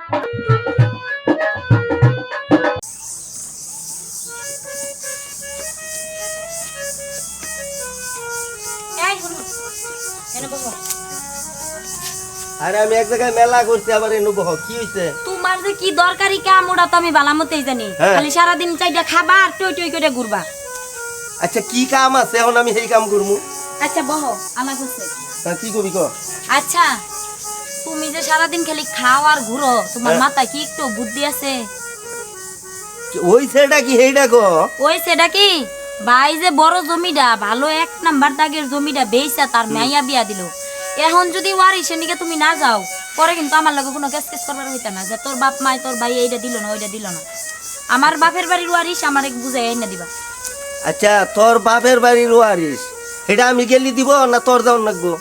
আরে আমি এক জায়গায় মেলা করছি আবার এনে বহ কি হইছে? তোমার যে কি দরকারি কাম ওটা তো আমি বালামতেই জানি। খালি সারা দিন চাইটা খাবা আর টই টই করে ঘুরবা। আচ্ছা কি কাম আছে এখন আমি সেই কাম করমু? আচ্ছা বহ আলাপ হচ্ছে। কি কবি ক? আচ্ছা তুমি যে সারা দিন খালি খাও আর ঘুরো তোমার মাথায় কি একটু বুদ্ধি আছে? ওই সেটা কি হেইডা ক? ওই সেটা কি ভাই যে বড় জমিটা ভালো 1 নাম্বার দাগের জমিটা বেচা তার মাইয়া বিয়া দিল। এখন যদি ওয়ারিশ নিকে তুমি না যাও পরে কিন্তু আমার লগে কোনো কেস কেস করবার হইতা না যে তোর বাপ মা তোর ভাই এইটা দিল না ওইটা দিল না। আমার বাপের বাড়ির ওয়ারিশ আমারে বুঝাই এনে দিবা। আচ্ছা তোর বাপের বাড়ির ওয়ারিশ এটা আমি গেলি দিব না তোর যাও লাগবো?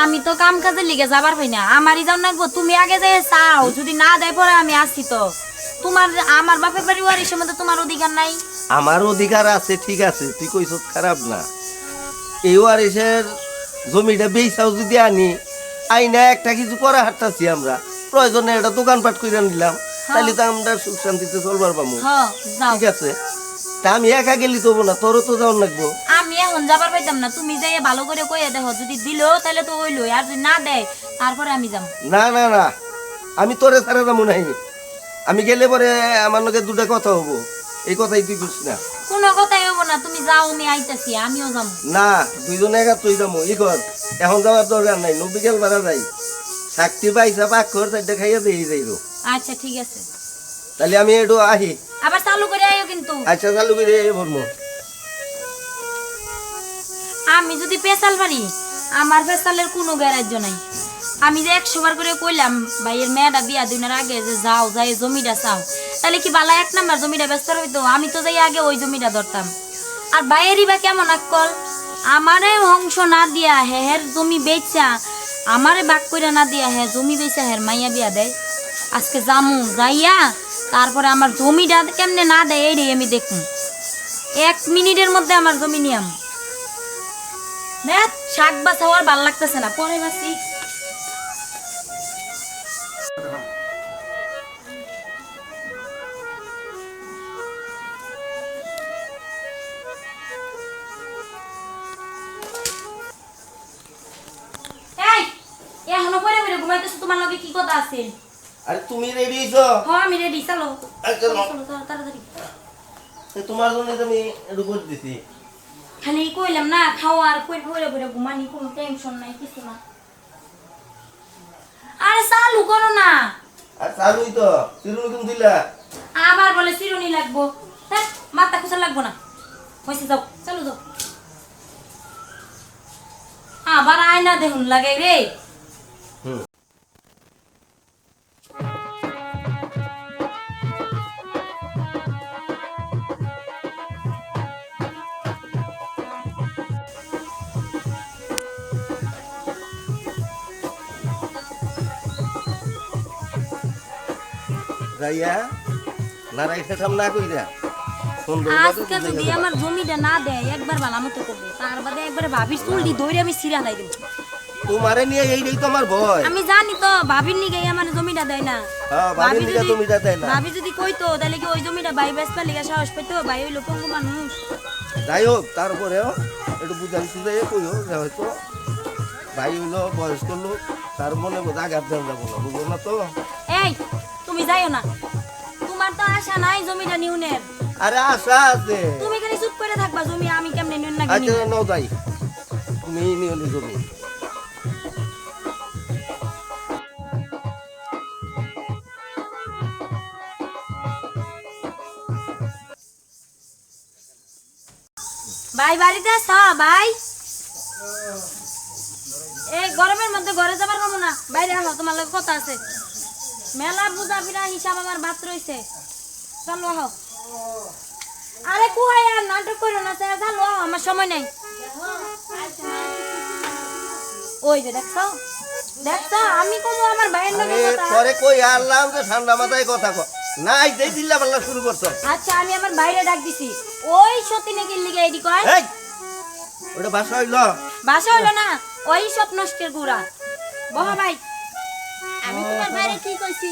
আমি তো কাম কাজের লিগে যাবার পাই না, আমারই যাও লাগবো। তুমি আগে যাই চাও, যদি না দেয় পরে আমি আসছি তো। তোমার আমার বাপের বাড়ির ওয়ারিশের মধ্যে তোমার অধিকার নাই? আমার অধিকার আছে ঠিক আছে, তুই কইছ খারাপ না। এই ওয়ারিশের জমিটা বেচাও যদি আনি আইনা একটা কিছু করা হাঁটতাছি আমরা, প্রয়োজনে এটা দোকানপাট করে নিলাম, তাহলে তো আমরা সুখ শান্তিতে চলবার পাবো। ঠিক আছে তা আমি একা গেলি তো না, তোরও তো যাওয়ার লাগবো। আমি এখন যাবার পাইতাম না, তুমি যাই ভালো করে কইয়া দেখো, যদি দিল তাহলে তো হইলো, আর যদি না দেয় তারপরে আমি যাবো। না না না আমি তোরে ছাড়া যাবো নাই, আমি গেলে পরে আমার লগে দুটা কথা হবো, এই কথাই তুই বুঝ না। কোনো কথাই হবো না, তুমি যাও আমি আইতাছি, আমিও যাবো। না দুইজনে একা তুই যাবো ই কর, এখন যাওয়ার দরকার নাই, বিকেল বেড়া যাই থাকতে পাইসা পাক কর চারটা খাইয়া দিয়ে যাইব। আচ্ছা ঠিক আছে তাহলে আমি একটু আহি, আবার চালু করে আইও কিন্তু। আচ্ছা চালু করে ভরবো। আমি যদি পেশাল পারি আমার পেশালের কোনো গ্যারাজ্য নাই। আমি যে 100 বার করে কইলাম ভাইয়ের মেয়েটা বিয়া দিনের আগে যে যাও যাই জমিটা চাও, তাহলে কি বালা 1 নাম্বার জমিটা ব্যস্ত হইতো? আমি তো যাই আগে ওই জমিটা ধরতাম। আর ভাইয়েরই বা কেমন আকল, আমারে অংশ না দিয়া হের জমি বেচা, আমারে বাক কইরা না দিয়া হে জমি বেচা হের মাইয়া বিয়া দেয়। আজকে জামু যাইয়া তারপরে আমার জমিটা কেমনে না দেয় এই আমি দেখুন, 1 মিনিটের মধ্যে আমার জমি নিয়াম। শাক বাছা আর ভাল লাগতেছে না, পরে বাসি। এখনো পরে পরে ঘুমাইতেছো, তোমার লগে কি কথা আছে? আরে তুমি রেডি হইছো? হ্যাঁ আমি রেডি, চলো চলো তাড়াতাড়ি। তোমার জন্য আমি একটু করে দিছি। খালি কইলাম না খাওয়া আর কই পরে পরে ঘুমানি, কোনো টেনশন নাই কিছু না। আরে চালু করো না। আর চালুই তো, চিরুনি কোন দিলা? আবার বলে চিরুনি লাগবো, হ্যাঁ মাথা খুঁজা লাগবো না, হয়েছে যাও চলো যাও। আবার আয়না দেখুন লাগে রে। যাইয়া নারাই খেতাম না কইরা আজকে যদি আমার জমিটা না দেয় একবার বালামতো করবে, তার বাদে একবারে ভাবির চুলটি ধরে আমি সিরা লাই দেব। তোমারে নিয়ে এইটাই তো আমার ভয়। আমি জানি তো ভাবির নিগে আমার জমিটা দেয় না। ভাবি নিগে জমিটা দেয় না। ভাবি যদি কইতো তাহলে কি ওই জমিটা ভাই বেচবা লিগা সাহস পেতো? ভাই ওই লোক মানুষ। যাই হোক তারপরেও একটু বুঝাই সুঝাই কইও যে হয়তো ভাই হইলো বয়স্ক লোক, তার মনে বোধ আঘাত দেওয়া যাবো না, বুঝলো না তো? এই তুমি যাইও না, তোমার তো আশা নাই জমিটা নিউনের। আরে আশা আছে, তুমি খালি চুপ করে থাকবা, জমি আমি কেমনে নিউন না। আচ্ছা নাও যাই, তুমি নিও নি জমি। ভাই বাড়িতে আছো? ভাই এই গরমের মধ্যে ঘরে যাবার পাবো না, বাইরে আসো, তোমার লগে কথা আছে। মেলা বুঝা ফিরা হিসাব আমার ভাত রয়েছে, চলো আহ। আরে কুয়াই আর নাটক করো না, চলো আহ, আমার সময় নেই। ওই যে দেখছো দেখছো আমি কমু আমার ভাইয়ের লগে কথা। পরে কই আল্লাহ যে ঠান্ডা মাথায় কথা কও না, এই দেই দিল্লা পাল্লা শুরু করছো। আচ্ছা আমি আমার বাইরে ডাক দিছি, ওই সতীনে কি লিগে এডি কয়? এই ওটা ভাষা হইলো? ভাষা হইলো না, ওই সব নষ্টের গুড়া। বহা ভাই আমি তোমার বাইরে কি কইছি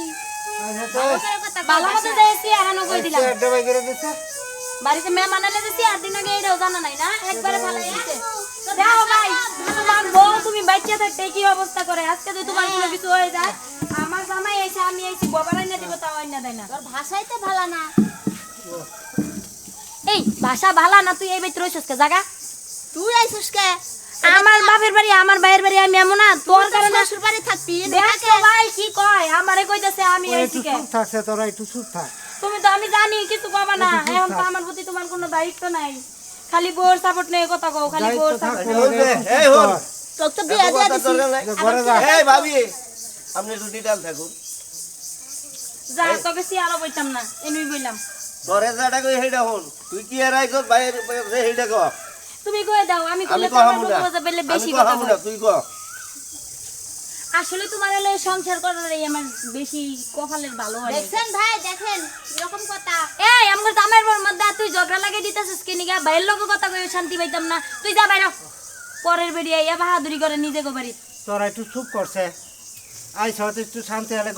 ভালো মতো যাইছি আর হানো কই দিলাম একটা বাই করে দিছে বাড়িতে মেহমান এলে দিছি আর দিন আগে এটাও জানা নাই না একবারে ভালো হইছে দেখো ভাই তোমার বউ তুমি বাচ্চা থাকতে কি অবস্থা করে আজকে যদি তোমার কোনো কিছু হয়ে যায় আমার জামাই এসে আমি এসে বাবার আইনা দিব তাও আইনা দেয় না তোর ভাষাই তো ভালো না এই ভাষা ভালো না তুই এই বাইতে রইছস কে জায়গা তুই আইছিস কে আমার বাপের বাড়ি আমার ভাইয়ের বাড়ি আমি এমন না তোর কারণে শ্বশুর বাড়ি থাকবি দেখো ভাই কি কয় আমারে কইতাছে আমি একটু আইছি কে চুপ থাকছে তোরা একটু চুপ থাক তুমি তো আমি জানি কিছু কবা না এখন তো আমার প্রতি তোমার কোনো দায়িত্ব নাই খালি বোর সাপোর্ট নিয়ে কথা কও খালি বোর দায়িত্ব সাপোর্ট থাকবে। ওই যে, এই হন তোর তো বিয়ে দিয়ে দিছি ঘরে যা এই ভাবি আপনি রুটি ডাল থাকুন যা তোকে সি আরো বইতাম না এমনি বইলাম তোরে যেটা কই সেইটা হন তুই কি আর আইছ বাইরে সেইটা ক তুমি কয়ে দাও আমি আমি কইলে কহাম তোমার না কথা বললে আমি বেশি কথা কহাম না কও। তুই ক আসলে তোমার এলে সংসার করারই আমার বেশি কপালের ভালো হয় দেখছেন ভাই দেখেন এরকম কথা এই আমার জামাইয়ের বর মধ্যে তুই ঝগড়া লাগিয়ে দিতেছিস কি নিগা ভাইয়ের লোক কথা কই শান্তি পাইতাম না তুই যা বাইরে পরের বেড়ি আইয়া বাহাদুরি করে নিজে গো বাড়ি তোরা একটু চুপ করছে আইস হয়তো একটু শান্তি হলে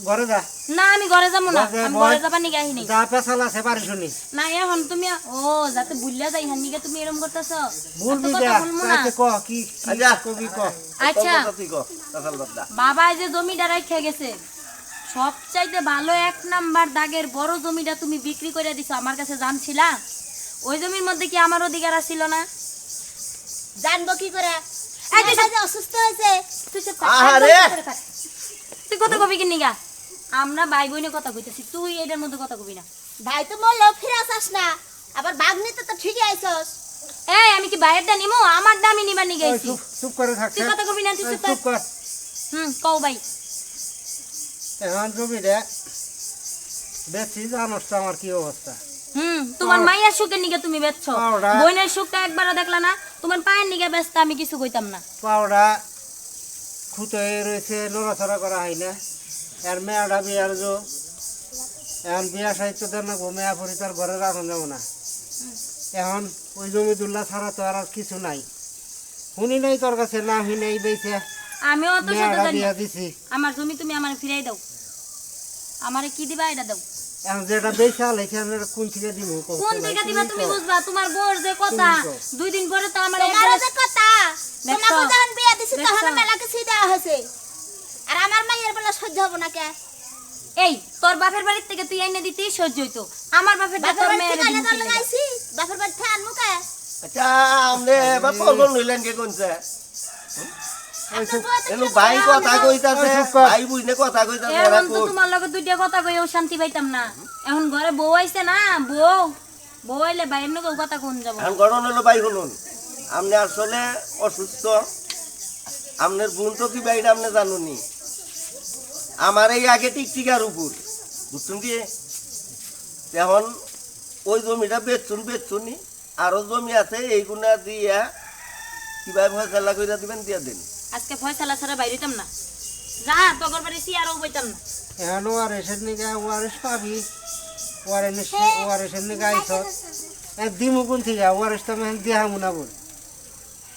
ঘরে যা না আমি ঘরে যাবো না ঘরে আমি বয়। ঘরে যাবা নিগা আহিনি যা পেশাল আছে পারি শুনি না এখন তুমি ও যাতে বুঝলা যাই হান নিগা তুমি এরকম করতেছ বলবি এত যা কথা বলবো না। তাইতে ক কি আচ্ছা। কবি ক আচ্ছা তোর কথা তুই ক সকাল বাদা বাবা এই যে জমিটা রেখে গেছে সবচাইতে ভালো এক নাম্বার দাগের বড় জমিটা তুমি বিক্রি করে দিছো আমার কাছে জানছিলা ওই জমির মধ্যে কি আমার অধিকার ছিল না জানবো কি করে এই যে মেয়েটা যে অসুস্থ হয়েছে তুই চুপ আহারে! থাক। তুই কথা কবি কি নিগা আমরা ভাই বোনে কথা কইতেছি তুই এটার মধ্যে কথা কবি না ভাই তো মোর লোক ফিরে আসাস না আবার বাঘ নিতে তো ঠিকই আইছস এই আমি কি ভাইয়ের দা নিমু আমার দামি নিবার নিগে ওই আইছি চুপ চুপ করে থাকছে তুই কথা কবি না তুই ওই চুপ চুপ থাক। কর কও ভাই এখন জমি রে বেশি জানোস তো আমার কি অবস্থা তোমার মাইয়ার সুখের নিগে তুমি বেচছো পাউডার। বোনের সুখটা একবারও দেখলা না তোমার পায়ের নিগে ব্যস্ত আমি কিছু কইতাম না পাউডা খুঁতো রয়েছে নড়াচড়া করা হয় না আর মেয়াটা বিয়ার জো এখন বিয়া সাহিত্য দেন না মেয়া পরি তার ঘরে রাখুন যাবো না এখন ওই জমি দুল্লা ছাড়া তো আর কিছু নাই শুনি নাই তোর কাছে না শুনি নাই বেছে আমিও তো সাথে মেয়াটা জানি বিয়া না। দিছি আমার জমি তুমি আমার ফিরাই দাও আমারে কি দিবা এটা দাও এখন যেটা বেছে আলাইছে আমি এটা কোন থেকে দিব কোন থেকে দিবা তুমি বুঝবা তোমার বোর যে কথা তুমি 2 দিন পরে তো আমার তোমারও যে কথা দেখছো? তোমাকে যখন বিয়ে দিছি তখন দেখছো? মেলা কিছু দেওয়া হয়েছে আর আমার মাইয়ের বেলা সহ্য হবো না কে এই তোর বাপের বাড়ির থেকে তুই এনে দিতেই সহ্য হইতো আমার বাপের বাপের তোর বাড়ি মেয়ের থেকে আইলে তার লাগাইছি বাপের বাড়ি থেকে আনমু কে আচ্ছা আপনি এবার পলন হইলেন কে কোনছে এনু ভাই কথা কইতাছে ওই চুপ কর। ভাই বুঝনে কথা কইতাছে এরা এখন তো কই তোমার লগে দুইটা কথা কইও শান্তি পাইতাম না এখন ঘরে বউ আইছে না বউ আইলে বাইরের নগে কথা কোন যাব এখন গরম হলো ভাই শুনুন আপনি আসলে অসুস্থ আপনার বোন তো কি বাইরে আপনি জানুনি আমার এই আগে টিকটিকার উপর বুঝছেন কি এখন ওই জমিটা বেচছুনি আরো জমি আছে এইগুলা দিয়া কিভাবে ফয়সালা কইরা দিবেন দিয়া দেন আজকে ফয়সালা ছাড়া বাইরেতাম না যা তোর বাড়ি সিয়ারও বইতাম না এখন ওয়ারেসের নিকে ওয়ারেস পাবি ওয়ারেসের নিকে আইস দিমু কোন থেকে ওয়ারেস তো আমি দেহামু না বল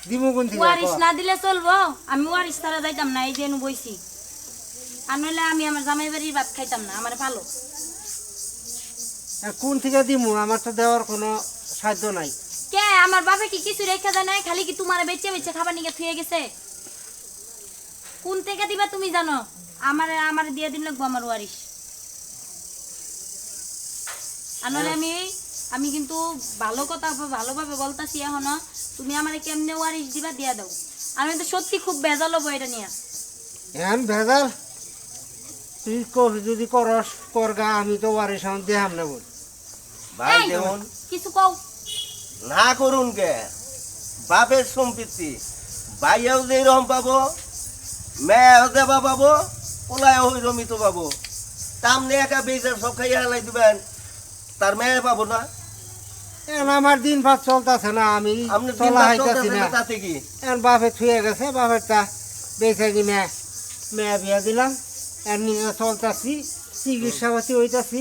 দিমু কোন থেকে ওয়ারিশ না দিলে চলবো আমি ওয়ারিশ ছাড়া যাইতাম না এই যে এনু বইছি আর নইলে আমি আমার জামাই বাড়ির ভাত খাইতাম না আমার ভালো কোন থেকে দিমু আমার তো দেওয়ার কোনো সাধ্য নাই কে আমার বাপে কি কিছু রেখে দেয় নাই খালি কি তোমার বেচে বেচে খাবার নিয়ে থুয়ে গেছে কোন থেকে দিবা তুমি জানো আমার দিয়ে দিন লাগবো আমার ওয়ারিশ আর নইলে আমি কিন্তু ভালো কথা ভালোভাবে বলতাছি এখনো তুমি আমার কেমনে ওয়ারিশ দিবা দিয়া দাও আমি তো সত্যি খুব বেজাল হবো এটা নিয়ে এখন ভেজাল তুই যদি করস করগা আমি তো ওয়ারেস এখন দেহাম না বল ভাই এই, দেখুন কিছু কও না করুন কে বাপের সম্পত্তি ভাইয়াও যে রকম পাবো মেয়েও দেবা পাবো ওলায়ও ওই রমিত পাবো তামনে একা বেচার সব খাইয়া হালাই দিবেন তার মেয়ে পাবো না এখন আমার দিন ভাত চলতেছে না আমি আপনি চলা হাইতাছি না তাতে কি এখন বাপে থুয়ে গেছে বাপেরটা বেঁচে কিনে মেয়ে বিয়া দিলাম আর নিয়ে চলতাছি চিকিৎসা পাতি হইতাছি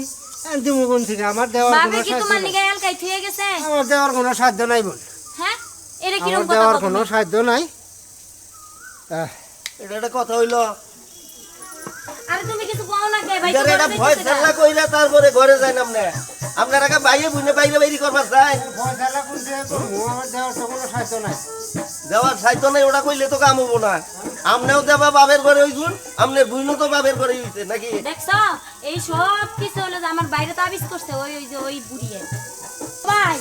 দিমু কোন থেকে আমার দেওয়ার বাপে কোনো কি সাধ্য তোমার নাই নিগে এলকাই থুয়ে গেছে আমার দেওয়ার কোনো সাধ্য নাই বল হ্যাঁ এটা আমার কিরকম কথা দেওয়ার বলো কোনো তুমি? সাধ্য নাই এটা একটা কথা হইলো ভাই তো এটারে এটা ঘরে ভয় যাইতেছে চাল্লা গা। কইরা তারপরে ঘরে যাই নামনে আপনারা কা বাইরে বুনে বাইরে বাইরে করবার চাই পয়সালা কোনছে তো আমার দেওয়ার তো কোনো সাধ্য নাই। দেওয়ার সাইতো নাই ওটা কইলে তো কাম হবো না আমনেও দেবা বাবের ঘরে হইছুন আমনের বুইনও তো বাবের ঘরে হইছে নাকি দেখছো এই সব কিছু হলো যে আমার বাইরে তাবিজ করছে ওই ওই যে ওই বুড়িয়ে ভাই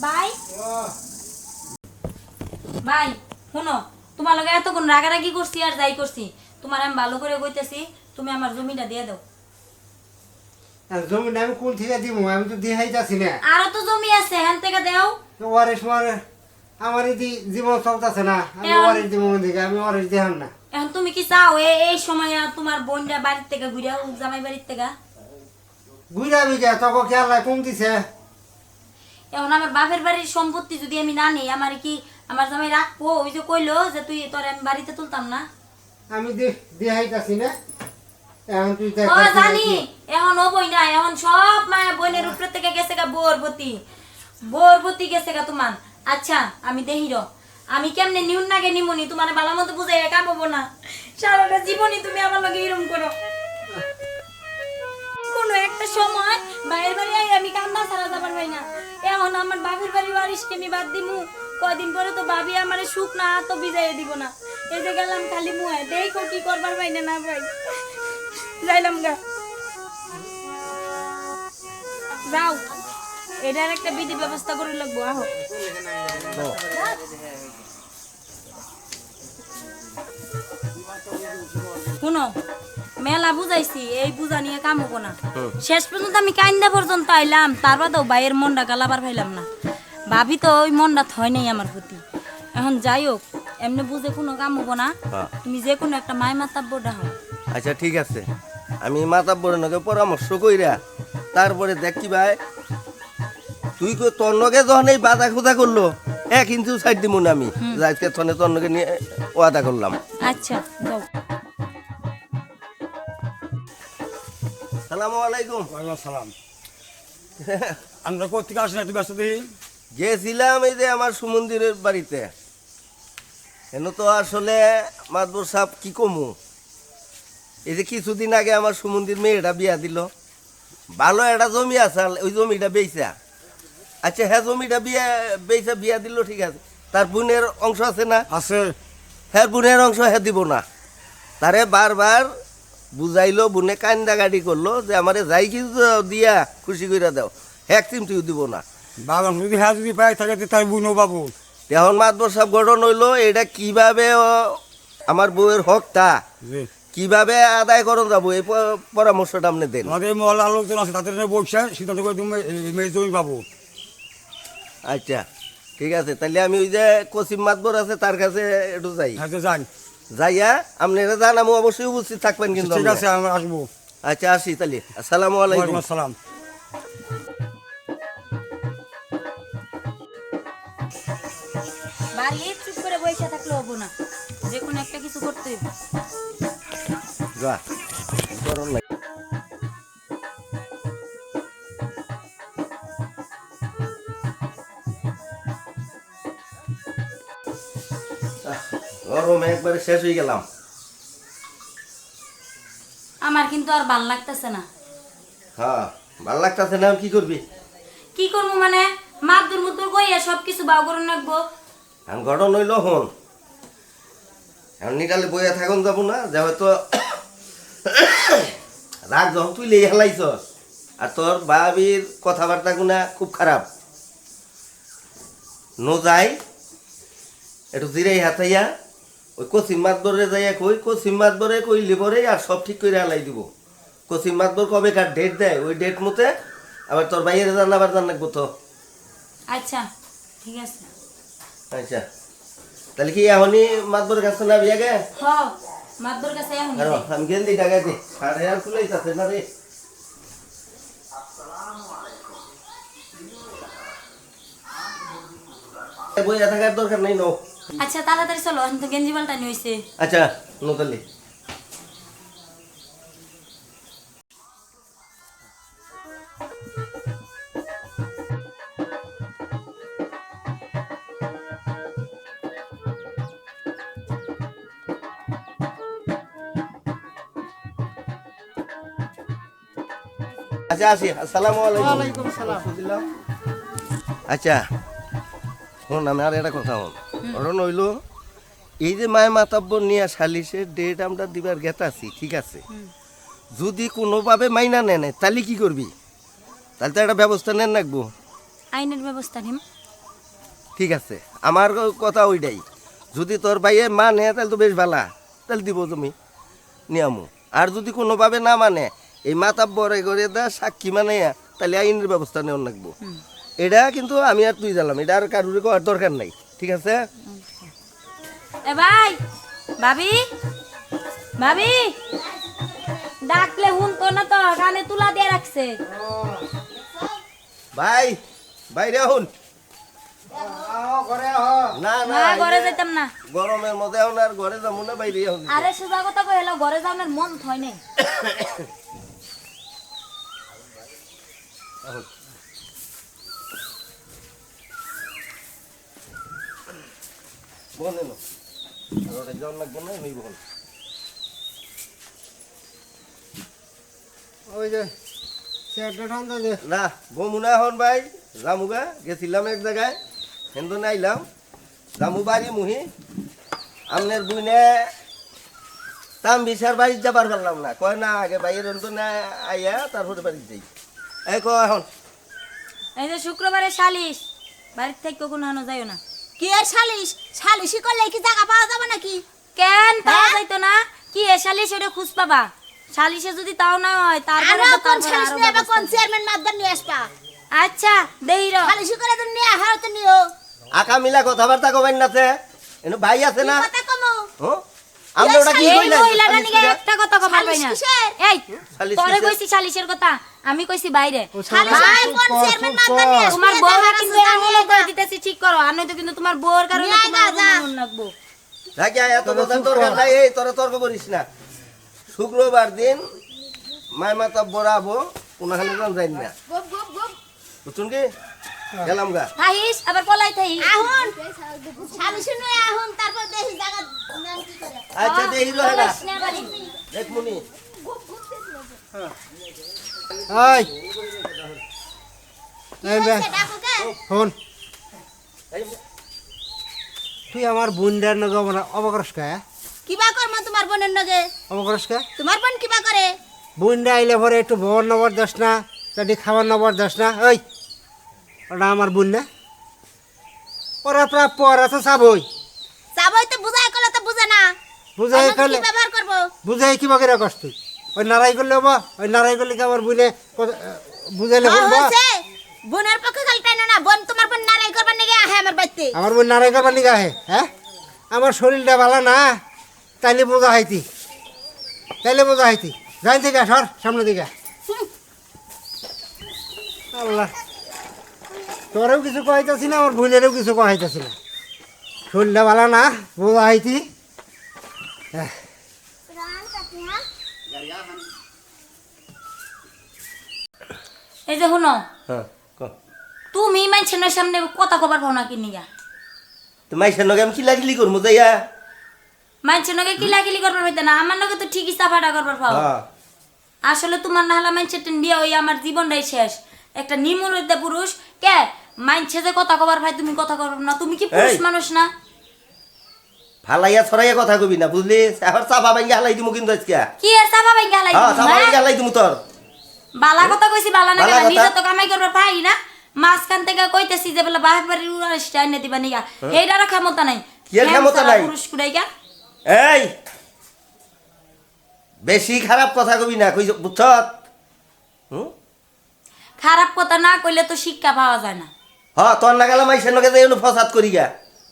ভাই ভাই শোনো তোমার লগে এতক্ষণ রাগারাগি করছি আর যাই করছি তোমার আমি ভালো করে কইতেছি তুমি আমার জমিটা দিয়ে দাও আর জমিটা আমি কোন থেকে দিব, আমি তো দিহাই যাচ্ছি না। আরো তো জমি আছে হ্যান থেকে দাও তো ওয়ারিশ মানে আমার জীবন চলতেছে না, আমি এখন- ওয়ারিশ দিব দিকে, আমি ওয়ারিশ দিহাম না। এখন তুমি কি চাও এই সময় তোমার বোনটা বাড়ির থেকে ঘুরিয়াও জামাই বাড়ির থেকে ঘুরা বিঘা তখন খেয়াল কম দিছে। এখন আমার বাপের বাড়ির সম্পত্তি যদি আমি না নিই আমার কি আমার জামাই রাখবো ওই যে কইলো যে তুই তোর আমি বাড়িতে তুলতাম না আমি দিহাই যাচ্ছি না, এখন তুই দেখ ও জানি এখন ও বই না এখন সব মায়া বোনের উপরে থেকে গেছে গা বোরবতী গেছে গা তোমার আচ্ছা আমি দেহির আমি কেমনে নিউন নাগে নিমুনি তোমার ভালো মতো বুঝাই কামাবো না সারাটা জীবনই তুমি আমার লগে এরম করো কোনো একটা সময় বাইরের বাড়ি আই আমি কান্না ছাড়া যাবার পাই না এখন আমার বাপের বাড়ি বাড়িকে আমি বাদ দিমু কয়দিন পরে তো ভাবি আমার সুখ না তো বিজাইয়ে দিব না এই যে গেলাম খালি মুয়ে দেখো কি করবার পাই না না ভাই যাইলাম গা যাও এটার একটা বিধি ব্যবস্থা করে লাগবো আহো শুনো মেলা বুঝাইছি এই বুঝা নিয়ে কাম হবো না শেষ পর্যন্ত আমি কাইন্দা পর্যন্ত আইলাম তারপরেও বাইয়ের মনটা গালাবার পাইলাম না ভাবি তো ওই মনটা থয় নাই আমার প্রতি এখন যাই হোক এমনি বুঝে কোনো কাম হবো না হ্যাঁ। তুমি যে কোনো একটা মায় মাতাব্বর ডাহো আচ্ছা ঠিক আছে আমি মাতাব্বরের নগে পরামর্শ কইরা তারপরে দেখি ভাই তুই তোর নগে যখন এই বাধা খোদা করলো 1 ইঞ্চিও সাইড দিব না আমি আজকে তনে তোর নগে নিয়ে ওয়াদা করলাম আচ্ছা যাও সালামু আলাইকুম ওয়ালাইকুম সালাম। আমরা কোথেকে আসি না তুই ব্যস্ত দেখি গেছিলাম এই যে আমার সুমন্দিরের বাড়িতে এন তো আসলে মাদবর সাহেব কি কমু এই যে কিছুদিন আগে আমার সুমন্দির মেয়েটা বিয়া দিল ভালো একটা জমি আছে ওই জমিটা বেচা আচ্ছা হ্যাঁ জমিটা বিয়া দিল ঠিক আছে তার বোনের অংশ আছে না আছে হ্যাঁ বোনের অংশ হ্যাঁ দিব না তারে বারবার বুঝাইলো বোনে কান্দা গাড়ি করলো যে আমারে যাই কিছু দিয়া খুশি করে দাও হ্যাঁ চিমটিও দিব না বাবা যদি হ্যাঁ যদি পাই থাকে তাই বুনো বাবু এখন মাতবর সব গঠন হইলো এটা কিভাবে আমার বউয়ের হকটা জি কিভাবে আদায় করন যাবো এই পরামর্শটা আপনি দেন আমাদের মহল আলোচনা আছে তাদের নিয়ে বসে সিদ্ধান্ত করে তুমি মেয়ে জমি পাবো আচ্ছা ঠিক আছে তাহলে আমি ওই যে কসিম মাতবর আছে তার কাছে একটু যাই হ্যাঁ তো যান যাইয়া আপনি এটা জান আমি অবশ্যই উপস্থিত থাকবেন কিন্তু ঠিক আপনি। আছে আমরা আসবো আচ্ছা আসি তাহলে আসসালামু আলাইকুম ওয়ালাইকুম আসসালাম। বাড়ি চুপ করে বসে থাকলে হবো না যে কোনো একটা কিছু করতে হইবে যা গরম লাগে গরমে একবারে শেষ হয়ে গেলাম আমার কিন্তু আর ভাল লাগতেছে না হ্যাঁ ভালো লাগতেছে না কি করবি কি করবো মানে মাদুর মুদুর কইয়া সব কিছু বাউ করে রাখবো এখন ঘটন হইল হন এখন নিটালে বইয়া থাকুন যাবো না যে হয়তো রাগ যখন তুই লেগে হেলাইছ আর তোর বাবির কথাবার্তা গুনা খুব খারাপ নো যাই একটু জিরাই হাতাইয়া ওই কসিম মাতবরে যাইয়া কই কসিম মাতবরে কই লিবরে আর সব ঠিক করে হালাই দিব কসিম মাতবর কবে কার ডেট দেয় ওই ডেট মতে আবার তোর বাইরে জানাবার জান লাগবো তো আচ্ছা ঠিক আছে আচ্ছা তাহলে কি এখনই মাতবরের কাছে না বিয়া গে হ মাদুর কাছে এখন আরে আমি গেল দিই টাকা দি সাড়ে আর খুলেই আছে না রে বইয়া থাকার দরকার নেই নো আচ্ছা তাড়াতাড়ি চলো এখন তো গেঞ্জি পাল্টা নিয়েছে আচ্ছা নো তাহলে আচ্ছা আসি, আসসালামু আলাইকুম। ওয়ালাইকুম সালাম। দিলাম। আচ্ছা শোন, আমি আর একটা কথা হন কারণ হইল এই যে মায় মাতাব্বর নিয়ে সালিশের ডেট আমরা দিবার গেতাছি, ঠিক আছে, যদি কোনোভাবে মাইনা নেয় তাহলে কি করবি? তাহলে তো একটা ব্যবস্থা নেন রাখবো। আইনের ব্যবস্থা নিম। ঠিক আছে, আমার কথা ওইটাই, যদি তোর ভাইয়ে মানে তাহলে তো বেশ ভালা, তাহলে দিব তুমি নিয়ামু। আর যদি কোনোভাবে না মানে এই মাতাব্বর করে দা সাক্ষী মানে তাহলে আইনের ব্যবস্থা নেওয়ার রাখবো। এটা কিন্তু আমি আর তুই জানলাম, এটা আর কারুর করার দরকার নাই, ঠিক আছে? এ ভাই, ভাবি, ভাবি, ডাকলে শুনতো না তো, কানে তুলা দিয়ে রাখছে। ভাই বাইরে হন। ঘরে আহ। না না, না, ঘরে এই যে যেতাম না। গরমের মধ্যে এখন আর ঘরে যাবো না, বাইরে হন। আরে সোজা কথা কইলো, ঘরে যাওয়ার মন হয় নাই। বনে না আর ওটা যাওয়ার লাগবো না, নই বল। ওই যে চেয়ারটা ঠান্ডা দে। না বমুনা হন ভাই, জামুগা গেছিলাম এক জায়গায়, হেন্দু নাইলাম জামু বাড়ি মুহি আমনের বুনে তাম বিশার বাড়ি যাবার পারলাম না, কয় না আগে বাইরের অন্ত না আইয়া তারপরে বাড়ি যাই। এই ক এখন এই যে শুক্রবারে সালিশ, বাড়ির থেকে কোনো হানো যাইও না। কি এর সালিশ? সালিশি করলে কি জায়গা পাওয়া যাবে নাকি? কেন পাওয়া হ্যাঁ? যাইতো না? কি এ সালিশ ওটা খুঁজ পাবা? সালিশে যদি তাও না হয় তারপরে আরো তো কোন তারপরে সালিশ আরো নিয়ে আবার ব্যবস্থা কোন নেই। চেয়ারম্যান মাদ্দার নিয়ে আসবা? আচ্ছা দেই র। সালিশি করে তুমি নিয়ে হাও তো নিও। আকা মিলা কথাবার্তা কবেন নাছে এনে ভাই আছে না? কথা কমো। হ্যাঁ আমরা ওটা কি এই কইলা? মহিলাটা নিগে একটা কথা কবার পাই না। সালিশ কিসের? এই সালিশ তোরে কিসের? কইছি সালিশের কথা, আমি কইছি বাইরে। সালিশ ভাই, কোন চেয়ারম্যান মাদ্দার নিয়ে আসবে? তোমার বউরা কিন্তু এমনও করে দিতেছি, ঠিক করো, আর নয়তো কিন্তু তোমার বউর কারণে নিয়ে তোমার যা, যা। মন রাখবো। রাখি এত কথা দরকার নাই, এই তোরা তর্ক করিস না। শুক্রবার দিন মায় মাতা বরাবো কোনখানে যান যাই না, গুপ গুপ গুপ। বুঝুন কি গেলাম গা। থাইস আবার পলাই থাই। আহুন সালিশি নিয়ে আহুন, তারপর দেখি জায়গা নাম কি করে। আচ্ছা দেই রহে না পলাইস না বাড়ি। দেখ মুনি এই এই বে সে ডাকো কে? শোন, এই তুই আমার বোনটার নগে অবকরস কে? কিবা করমু তোমার বোনের নগে? অবকরস কে? তোমার বোন কিবা করে? বোনটা আইলে পরে একটু ভবর নবর দাস না, তাটি খাবার নবর দাস না। ওই ওটা আমার বোন না, ওরা প্রাপ্য, ওরা তো চাবই। যাবই তো বুঝাই করলে তো বুঝে না। বুঝাই এখন করলে কি ব্যবহার করবো? বুঝাই কিবা করে কষ্ট তুই? ওই নারাই করলে হবো? ওই নারাই করলে কি আমার বোনে বুঝাইলে বলবো? হয়েছে বোনের পক্ষে খালি টাইনো না, বোন তোমার বোন নারাই করবার নিগে আহে আমার বাড়িতে। আমার বোন নারাই করবার নিগা আহে? হ্যাঁ, আমার শরীরটা ভালো না, তাইলে বোঝা হাইতি, তাইলে বোঝা হাইতি। যাই থেকে সর সামনে দিকে। আল্লাহ, তোরেও কিছু কহাইতেছি না, আমার বোনেরও কিছু কহাইতেছি না। শরীরটা ভালো না, বোঝা হাইতি। এই যে শুনো, হ্যাঁ ক তুমি মানুষের সামনে কথা কবার পাও না কি নিগা? তো মাইসের নগে আমি কি লাগিলি করবো যাইয়া? মানুষের নগে কিলাকিলি করবার পাইতে না, আমার নগে তো ঠিকই চাপাটা করবার পাও। হ্যাঁ আসলে তোমার না হলে মানুষের দিয়ে ওই আমার জীবনটাই শেষ। একটা নিমুলিত পুরুষ কে মানছে যে কথা কবার ভাই, তুমি কথা কবার না, তুমি কি পুরুষ এই। মানুষ না? ফালাইয়া ছড়াইয়া কথা কবি না, বুঝলি? এখন চাপা ভাঙ্গি হালাই দিমু কিন্তু আজকে। কি আর চাপা ভাই গালাই হ্যাঁ চাপা ভাঙ্গি হালাই দিমু তোর। বালা কথা কইছি, বালা না বালা কেন, কথা? নিজে তো কামাই করবার পাই না, মাঝখান থেকে কইতেছি যে বলে বাহির বাড়ির উড়াইটা এনে দিবা নিগা, এইটারও ক্ষমতা নাই। কি এর ক্ষমতা হ্যাঁ, নাই? পুরুষ কুড়াইগা। এই বেশি খারাপ কথা কবি না, কইছ বুঝছ? হুম খারাপ কথা না কইলে তো শিক্ষা পাওয়া যায় না। হ্যাঁ তোর না গেলাম মাইসের নগে যাই ফসাদ করি গা,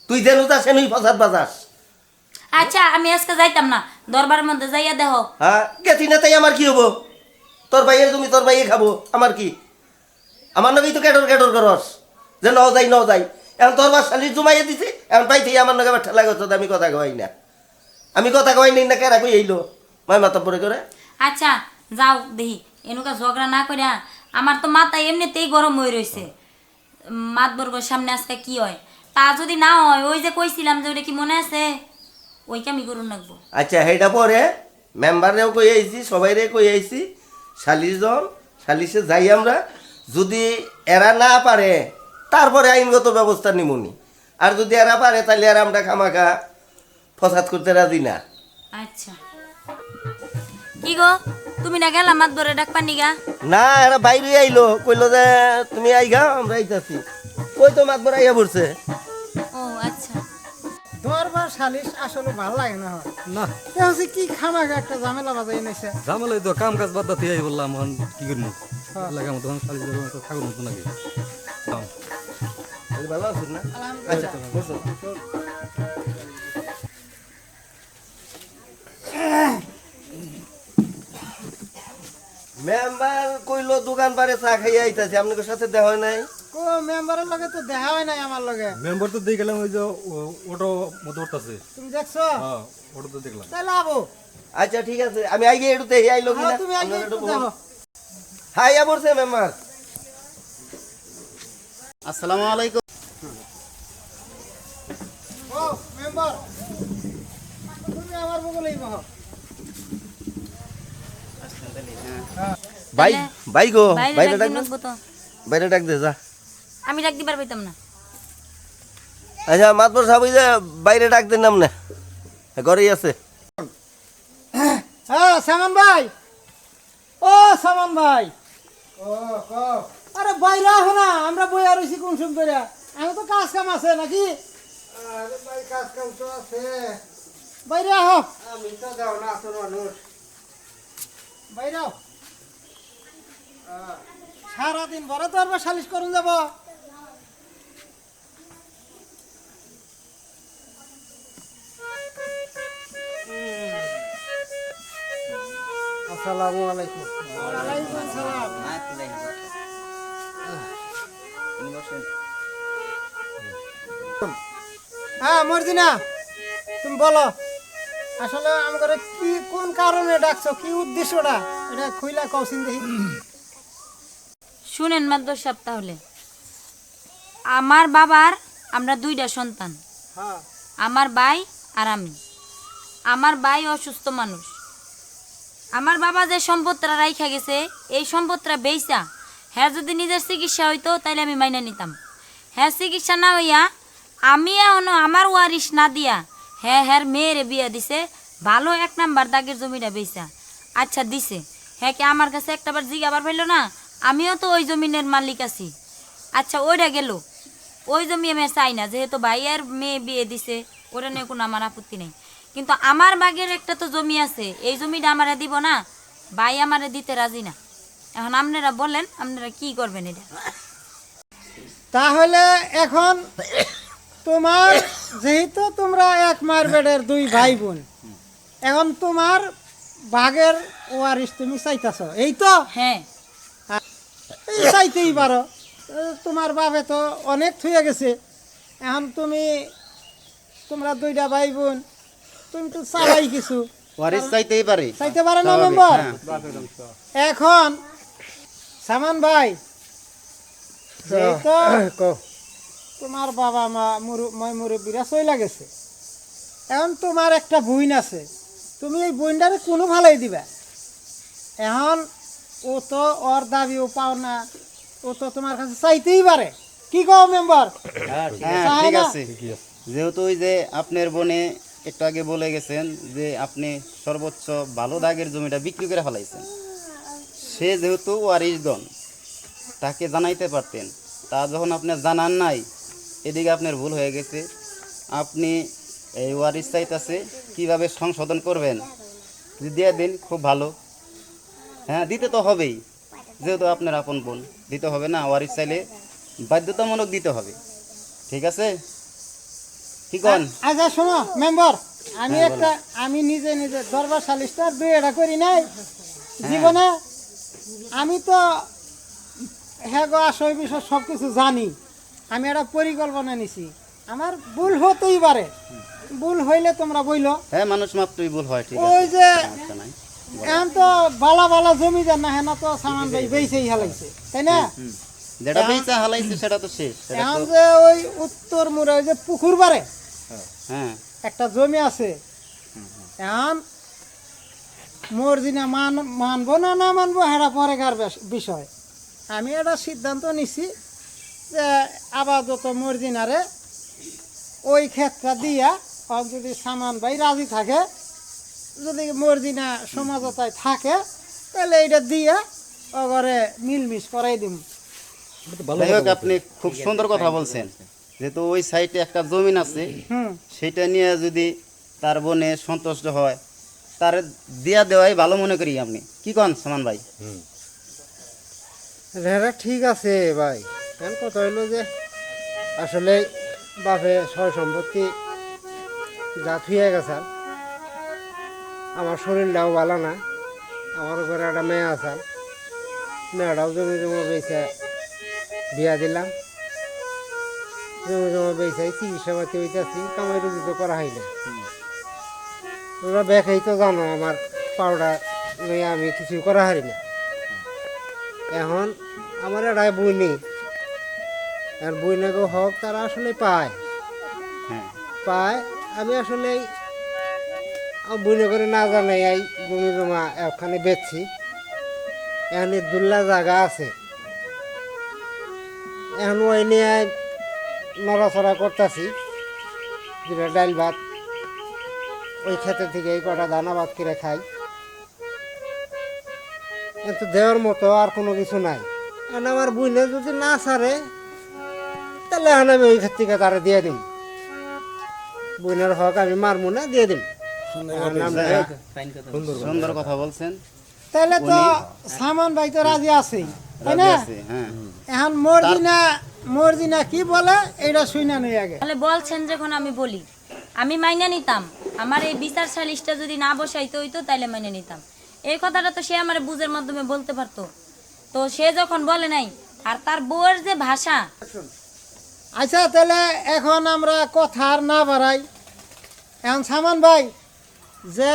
তুই যেন যা সেনুই ফসাদ বাজাস। আচ্ছা আমি আজকে যাইতাম না, দরবারের মধ্যে যাইয়া দেখো। হ্যাঁ গেছি না তাই আমার কি হবো? তোর ভাইয়ের তুমি তোর ভাইয়ে খাবো, আমার কি? আমার নগেই তো কেটর কেটর করস যে ন যাই ন যাই। এখন তোর বাসালি জুমাইয়ে দিছি, এখন পাইতে আমার নগে ঠেলা করছো, আমি কথা কই না, আমি কথা কই নাই না, কেরা কই এইলো মাই মাথা পরে করে। আচ্ছা যাও দেখি, এনুকা ঝগড়া না করিয়া, আমার তো মাথা এমনিতেই গরম হয়ে রয়েছে। মাতবর্গর সামনে আজকে কি হয়, তা যদি না হয় ওই যে কইছিলাম যে ওটা কি মনে আছে, ওই কামি করুন রাখবো। আচ্ছা সেইটা পরে মেম্বারেও কই আইছি, সবাইরে কই আইছি, শালিজন সালিশে যাই আমরা, যদি এরা না পারে তারপরে আইনগত ব্যবস্থা নিমুনি, আর যদি এরা পারে তাহলে আর আমরা খামাখা ফসাদ করতে রাজি না। আচ্ছা কি গো তুমি না গেলাম মাত ধরে ডাক পানি গা? না, এরা বাইরে আইলো, কইলো যে তুমি আইগা, আমরা আইতাছি। কই তো মাতবর আইয়া পড়ছে। ও আচ্ছা দরবার সালিশ আসলে ভালো লাগে না না হচ্ছে কি খামাখা একটা ঝামেলা বাজাই এনেছে। ঝামেলাই তো কাম কাজ বাদ দিয়ে বললাম এখন কি করবো লাগে আমার তখন সালি ঠাকুর মতো নাকি ভালো আছেন না? আচ্ছা বসো। মেম্বার কইলো দোকান পারে চা খাইয়া আইতাছে, আপনাদের সাথে দেখা হয় নাই? কো মেম্বারের লগে তো দেখা হয় নাই আমার লগে। মেম্বার তো দিয়ে গেলাম ওই যে ওটো মতো উঠতেছে। তুমি দেখছো? হ্যাঁ ওটা তো দেখলাম। তাহলে আবো। আচ্ছা ঠিক আছে, আমি আইগে এটুতে আইলো কিনা তুমি আগে আপনারা একটু একটু দেখো। বলুন। হ্যাঁ আইয়া পড়ছে মেম্বার। আসসালামু আলাইকুম। ও মেম্বার তুমি আমার বগলেই বহ। ভাই ভাই গো, বাইরে বাইরে ডাক ডাক দিন তো। বাইরে ডাক দে যা। আমি ডাক দিবার পাইতাম না। আচ্ছা মাতবর সাহেব, ওই যে বাইরে ডাক দেন নাম না, ঘরেই আছে। হ্যাঁ সামান ভাই, ও সামান ভাই। ও কো আরে বাইরে আহ না, আমরা বই আর রইছি কোন সুম করে। আমি তো কাজ কাম আছে নাকি? আরে ভাই কাজ কাম তো আছে। বাইরে আহ। আমি তো দাও না তোর মানুষ। বাইরে আহ। সারাদিন বড় তো আর সালিশ করুন যাব। আসসালামু আলাইকুম। ওয়ালাইকুম আসসালাম। হ্যাঁ মর্জিনা, তুমি বলো আসলে আমাকে কি কোন কারণে ডাকছো, কি উদ্দেশ্যটা এটা খুইলা কওছিন দেখি। শুনেন মাদ্দর সাহেব, তাহলে আমার বাবার আমরা দুইটা সন্তান, হ্যাঁ আমার ভাই আর আমি। আমার ভাই অসুস্থ মানুষ, আমার বাবা যে সম্পদটা রাইখা গেছে এই সম্পদটা বেচা হ্যাঁ যদি নিজের চিকিৎসা হইতো তাইলে আমি মাইনা নিতাম। হ্যাঁ চিকিৎসা না হইয়া আমি এখনো আমার ওয়ারিশ না দিয়া হ্যাঁ হ্যাঁ মেয়েরে বিয়া দিছে, ভালো 1 নাম্বার দাগের জমিটা বেচা। আচ্ছা দিছে, হ্যাঁ কি আমার কাছে একটাবার জিগাবার পাইল না? আমিও তো ওই জমিনের মালিক আছি। আচ্ছা ওইটা গেল, ওই জমি আমি আর চাই না, যেহেতু ভাইয়ের মেয়ে বিয়ে দিছে ওটা নিয়ে কোনো আমার আপত্তি নেই। কিন্তু আমার বাগের একটা তো জমি আছে, এই জমিটা আমারে দিব না, ভাই আমারে দিতে রাজি না। এখন আপনারা বলেন আপনারা কি করবেন এটা? তাহলে এখন তোমার যেহেতু তোমরা এক মায়ের পেটের 2 ভাই বোন, এখন তোমার ভাগের ওয়ারিশ তুমি চাইতাছ, এই তো? হ্যাঁ এই চাইতেই পারো, তোমার বাপে তো অনেক থুয়ে গেছে। এখন তোমরা 2টা ভাই বোন, তুমি তো চালাই কিছু ওয়ারিস চাইতেই পারে। চাইতে পারে না স্বাভাবিক, মেম্বার? হ্যাঁ। এখন সামান ভাই, যেহেতু তোমার বাবা মা মুরব্বীরা চইলা গেছে, এখন তোমার একটা বোন আছে, তুমি এই বোনটারে কোনো ভালোই দিবা। এখন ও তো ওর দাবিও পাও না, ও তো তোমার কাছে চাইতেই পারে, কি কও মেম্বার? হ্যাঁ চায় ঠিক না? আছে। যেহেতু ওই যে আপনার বোনে একটু আগে বলে গেছেন যে আপনি সর্বোচ্চ ভালো দাগের জমিটা বিক্রি করে ফেলাইছেন, সে যেহেতু ওয়ারিশগণ তাকে জানাইতে পারতেন, তা যখন আপনি জানান নাই, এদিকে আপনার ভুল হয়ে গেছে। আপনি এই ওয়ারিশ চাইতেছে কীভাবে সংশোধন করবেন, যদি দিয়ে দিন খুব ভালো। হ্যাঁ দিতে তো হবেই, যেহেতু আপনার আপন বোন, দিতে হবে না? ওয়ারিশ চাইলে বাধ্যতামূলক দিতে হবে, ঠিক আছে? কি কন? আচ্ছা শোনো মেম্বার, আমি নিজে দরবার সালিশটা বিয়েটা করি নাই জীবনে। আমি তো হ্যাঁ গো আসল বিষয় সব কিছু জানি, আমি একটা পরিকল্পনা নিছি। আমার ভুল হতেই পারে, ভুল হইলে তোমরা বইলো। হ্যাঁ মানুষ মাত্রই ভুল হয়, ঠিক ওই আছে, যে সমস্যা নাই। এখন তো বালা বালা জমিদার না, হ্যাঁ তো সামান ভাই বেঁচেই হালাইছে, তাই না? যেটা বেচা হালাইছে সেটা তো শেষ, সেটা এখন তো যে ওই উত্তর মুড়ে ওই যে পুকুর পারে হ্যাঁ একটা জমি আছে, এখন মর্জিনা মানবো না না মানবো হেরা পরেকার বিষয়। আমি এটা সিদ্ধান্ত নিছি যে আপাতত মর্জিনারে ওই ক্ষেত্রে দিয়া আর যদি সামান ভাই রাজি থাকে, যদি মর্জিনা সমাজতায় থাকে তাহলে এইটা দিয়া ওগরে মিলমিশ করাই দিম। যাই হোক, আপনি খুব সুন্দর কথা বলছেন। যেহেতু ওই সাইডে একটা জমিন আছে, হুম, সেটা নিয়ে যদি তার বোনে সন্তুষ্ট হয়, তার দিয়া দেওয়াই ভালো মনে করি। আপনি কি কন সামান ভাই? এটা ঠিক আছে ভাই। এখন কথা হইলো যে আসলে বাপে সয় সম্পত্তি যা থুয়ে গেছে, আমার শরীরটাও ভালো না, আমার ঘরে একটা মেয়ে আছে, মেয়েটাও জমি জমা বেঁচে বিয়া দিলাম, জমি জমা বেঁচে চিকিৎসা পাতি হইতেছি, কামাই রুজি তো করা হয় না। তোমরা বেখাই তো জানো আমার পাউডা লইয়া আমি কিছু করা হারি না। এখন আমার এটাই বই নেই, আর বই নাগো হোক তারা আসলে পায় হ্যাঁ, পায়। আমি আসলে বইনে করে না জানাই এই জমি জমা ওখানে বেচছি। এখানে দুল্লা জায়গা আছে, এখন ওই নিয়ে নড়াচড়া করতেছি, যেটা ডাল ভাত ওই ক্ষেতের থেকে এই কটা দানা ভাত করে খাই। কিন্তু দেওয়ার মতো আর কোনো কিছু নাই। এখন আমার বইনে যদি না ছাড়ে তাহলে এখন আমি ওই ক্ষেত থেকে তারা দিয়ে দিম। বইনের হক আমি মারমু না, দিয়ে দিম। সুন্দর কথা বলছেন। তাহলে তো সামান ভাই তো রাজি আছেই, তাই রাজি না? আছে, হ্যাঁ। এখন মর্জিনা কি বলে এইটা শুনে নেই আগে। তাহলে বলছেন যখন আমি বলি, আমি মাইনে নিতাম। আমার এই বিচার সালিশটা যদি না বসাইতে হইতো তাইলে মাইনে নিতাম। এই কথাটা তো সে আমার বুঝের মাধ্যমে বলতে পারতো। তো সে যখন বলে নাই, আর তার বউয়ের যে ভাষা। আচ্ছা, তাহলে এখন আমরা কথা আর না বাড়াই। এখন সামান ভাই, যে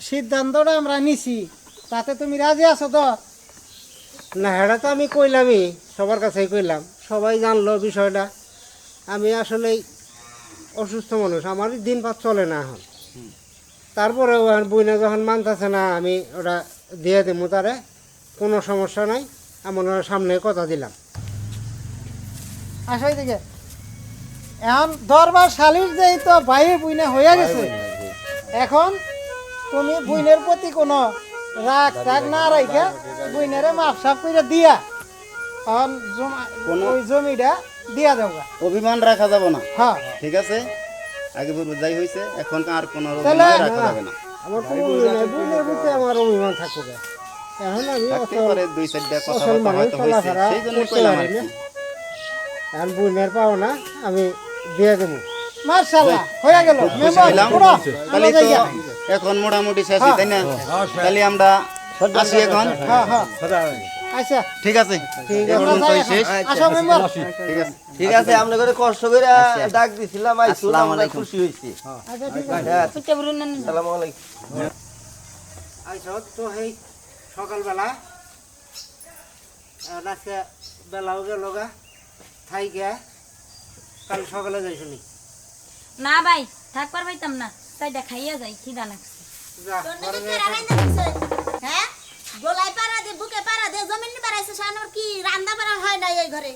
সিদ্ধান্তটা আমরা নিছি তাতে তুমি রাজি আছো তো? না, এটা তো আমি কইলামই, সবার কাছেই কইলাম, সবাই জানলো বিষয়টা। আমি আসলে অসুস্থ মানুষ, আমার দিন পাত চলে না এখন। তারপরেও বইনা যখন মানতেছে না, আমি ওটা দিয়ে দেবো তারে, কোনো সমস্যা নাই। এমন সামনে কথা দিলাম। আসাই দিকে এখন দরবার শালির যেই তো ভাইয়ের বুইনা হয়ে গেছে, এখন তুমি বুইনের প্রতি কোনো রাগ টাগ না রাখা বুইনারে মাপ সাপ করে দিয়া এখন ওই জমিটা দিয়া দেওয়া। অভিমান রাখা যাবে না, হ্যাঁ, ঠিক আছে? আগে বলবো যাই হয়েছে, এখন আর কোনো তাহলে অভিমান রাখা যাবে না। আমার কোনো অভিমান, বুইনের প্রতি আমার অভিমান থাকবো না। এখন আমি থাকতে পারে দুই চারটা কথা অসল মানুষ হয়তো হয়েছে, চলাফেরা সেই জন্য করতে কইলাম আর পারি কি। না। এখন বুইনের পাও না, আমি দিয়ে দেবো। মার্শাল্লাহ, হয়ে গেল। মেম্বার হইলাম? পুরো তাহলে আমরা তো যাইয়া। এখন মোটামুটি শেষ, তাই না? তাহলে আমরা আসি এখন। হ্যাঁ হ্যাঁ, আচ্ছা ঠিক আছে, ঠিক এই আছে, পর্যন্তই শেষ। আসো মেম্বার। ঠিক আছে, ঠিক আছে, আমরা করে কষ্ট করে ডাক দিছিলাম, আইসুন, আমরা খুশি হয়েছি। আচ্ছা ঠিক আছে। তুই বলুন না আসসালামু আলাইকুম। আচ্ছা, তো এই সকালবেলা আজকে বেলাও গেল গা, থাইকে কাল সকালে যাই শুনি। না ভাই, থাকবার পাইতাম না, তাইটা খাইয়া যাই, খিদা লাগছে। যা, তোর ঘরে নাকি গিয়ে কেরা রাইন্দা দিছে? হ্যাঁ? গলায় পাড়া দে, বুকে পাড়া দে, জমিন বাড়াইছে, সানোর কি রান্দা বাড়া হয় না এই ঘরে?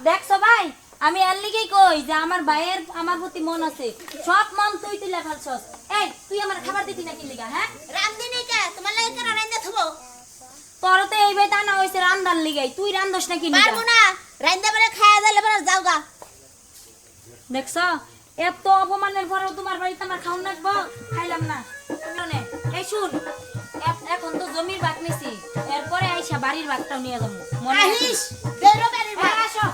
দেখছো ভাই, আমি এর লিগেই কই যে আমার ভাইয়ের আমার প্রতি মন আছে, সব মন তুই তুলে ফেলছস। এই তুই আমার খাবার দিতি না কি লিগা? হ্যাঁ, রান্দিনি কে? তোমার লাগে কেরা রাইন্দা থবো? তোর তো এই বেটা না হইছে রান্দার লিগাই, তুই রান্ধস না কি লিগা? পারবো না, রাইন্দা বাড়া খায়া দিলে বাড়া যাও গা। দেখছো, এত অপমানের পরেও তোমার বাড়িতে আমার খাওন লাগবো? খাইলাম না। শুনে, এই শুন, এখন তো জমির ভাগ নিছি, এরপরে আইসা বাড়ির ভাগটাও নিয়ে যাবো। মনে আহিস, বেরো বাড়ির হ্যাঁ, ভাত। আসো।